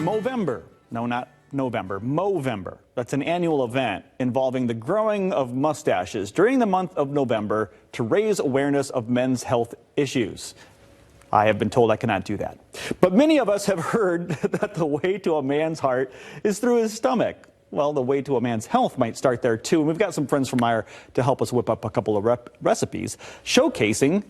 Movember. No, not November. Movember. That's an annual event involving the growing of mustaches during the month of November to raise awareness of men's health issues. I have been told I cannot do that. But many of us have heard that the way to a man's heart is through his stomach. Well, the way to a man's health might start there too. And we've got some friends from Meijer to help us whip up a couple of recipes showcasing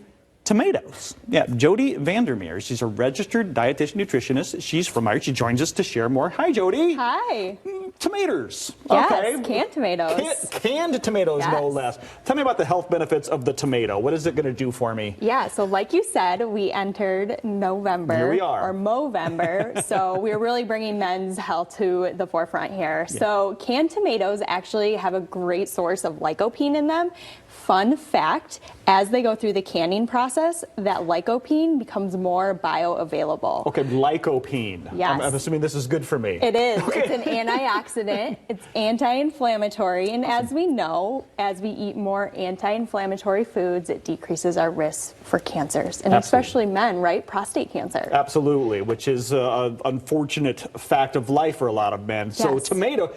tomatoes. Yeah, Jodi Vander Meer. She's a registered dietitian nutritionist. She's from Meijer. She joins us to share more. Hi, Jodi. Hi. Tomatoes. Yes, okay. Canned tomatoes. Canned tomatoes, yes. No less. Tell me about the health benefits of the tomato. What is it going to do for me? Yeah, so like you said, we entered November. Here we are. Or Movember. So we're really bringing men's health to the forefront here. Yeah. So canned tomatoes actually have a great source of lycopene in them. Fun fact, as they go through the canning process, that lycopene becomes more bioavailable. Okay, lycopene. Yes. I'm assuming this is good for me. It is. Okay. It's an antioxidant. It's anti-inflammatory. And as we know, as we eat more anti-inflammatory foods, it decreases our risk for cancers. And especially men, right? Prostate cancer. Absolutely, which is an unfortunate fact of life for a lot of men. Yes. So tomato,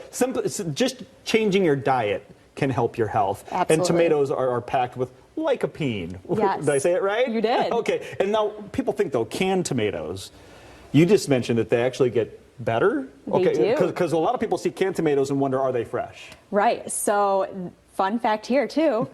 just changing your diet can help your health. Absolutely. And tomatoes are packed with lycopene. Yes. Did I say it right? You did. Okay, and now people think though, canned tomatoes, you just mentioned that they actually get better? They do. Because a lot of people see canned tomatoes and wonder, are they fresh? Right, so fun fact here too,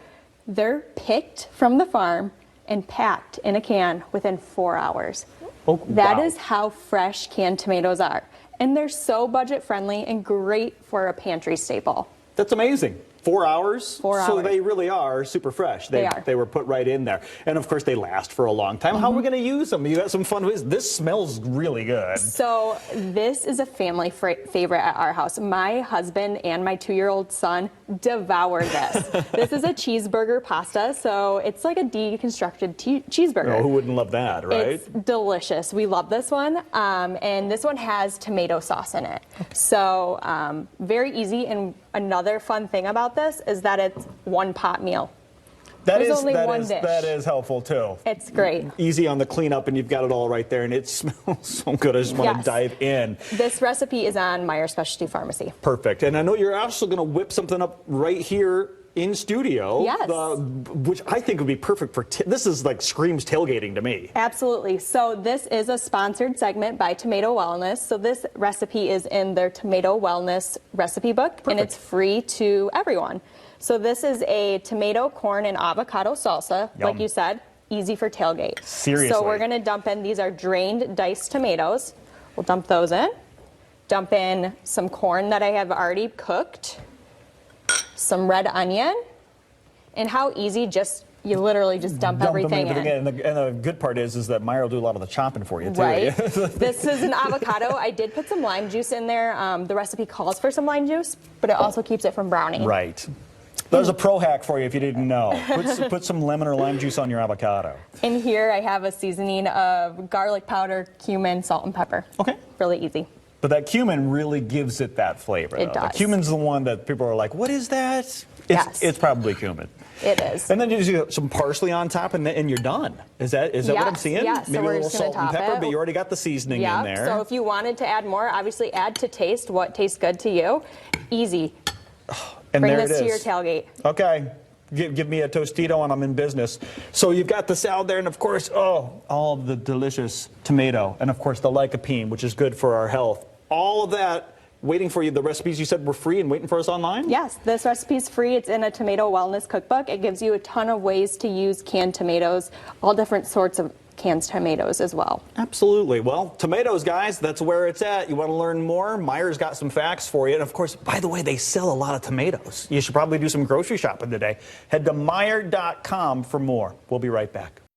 they're picked from the farm and packed in a can within 4 hours. Oh, that wow. is how fresh canned tomatoes are. And they're so budget friendly and great for a pantry staple. That's amazing. 4 hours? 4 hours. So they really are super fresh. They are. They were put right in there. And of course they last for a long time. How are we going to use them? You got some fun ways. This smells really good. So this is a family favorite at our house. My husband and my 2-year-old son devour this. This is a cheeseburger pasta, so it's like a deconstructed cheeseburger. Oh, who wouldn't love that, right? It's delicious. We love this one. And this one has tomato sauce in it. So very easy. And another fun thing about this is that it's one pot meal. That is helpful too. It's great. Easy on the cleanup, and you've got it all right there, and it smells so good. I just want to dive in. This recipe is on Meijer Specialty Pharmacy. Perfect. And I know you're also going to whip something up right here in studio. Yes. Which I think would be perfect for, this is like screams tailgating to me. Absolutely. So this is a sponsored segment by Tomato Wellness. So this recipe is in their Tomato Wellness recipe book. Perfect. And it's free to everyone. So this is a tomato, corn, and avocado salsa. Yum. Like you said, easy for tailgate. Seriously. So we're going to dump in, these are drained diced tomatoes. We'll dump those in. Dump in some corn that I have already cooked. Some red onion. And how easy, you literally just dump everything in. And the good part is that Meijer will do a lot of the chopping for you too. Right. This is an avocado. I did put some lime juice in there. The recipe calls for some lime juice, but it also keeps it from browning. Right. There's a pro hack for you if you didn't know. Put some lemon or lime juice on your avocado. In here I have a seasoning of garlic powder, cumin, salt, and pepper. Okay. Really easy. But that cumin really gives it that flavor. It does. The cumin's the one that people are like, what is that? It's probably cumin. It is. And then you just some parsley on top, and you're done. Is that what I'm seeing? Yes. Maybe so a little salt and pepper, but you already got the seasoning in there. So if you wanted to add more, obviously add to taste what tastes good to you. Easy. And bring there this it to your is. tailgate. Okay. Give me a Tostito and I'm in business. So you've got the salad there, and of course, all the delicious tomato, and of course the lycopene, which is good for our health. All of that waiting for you. The recipes you said were free and waiting for us online? Yes, this recipe is free. It's in a Tomato Wellness cookbook. It gives you a ton of ways to use canned tomatoes, all different sorts of canned tomatoes as well. Absolutely. Well, tomatoes, guys, that's where it's at. You want to learn more? Meijer's got some facts for you. And of course, by the way, they sell a lot of tomatoes. You should probably do some grocery shopping today. Head to Meijer.com for more. We'll be right back.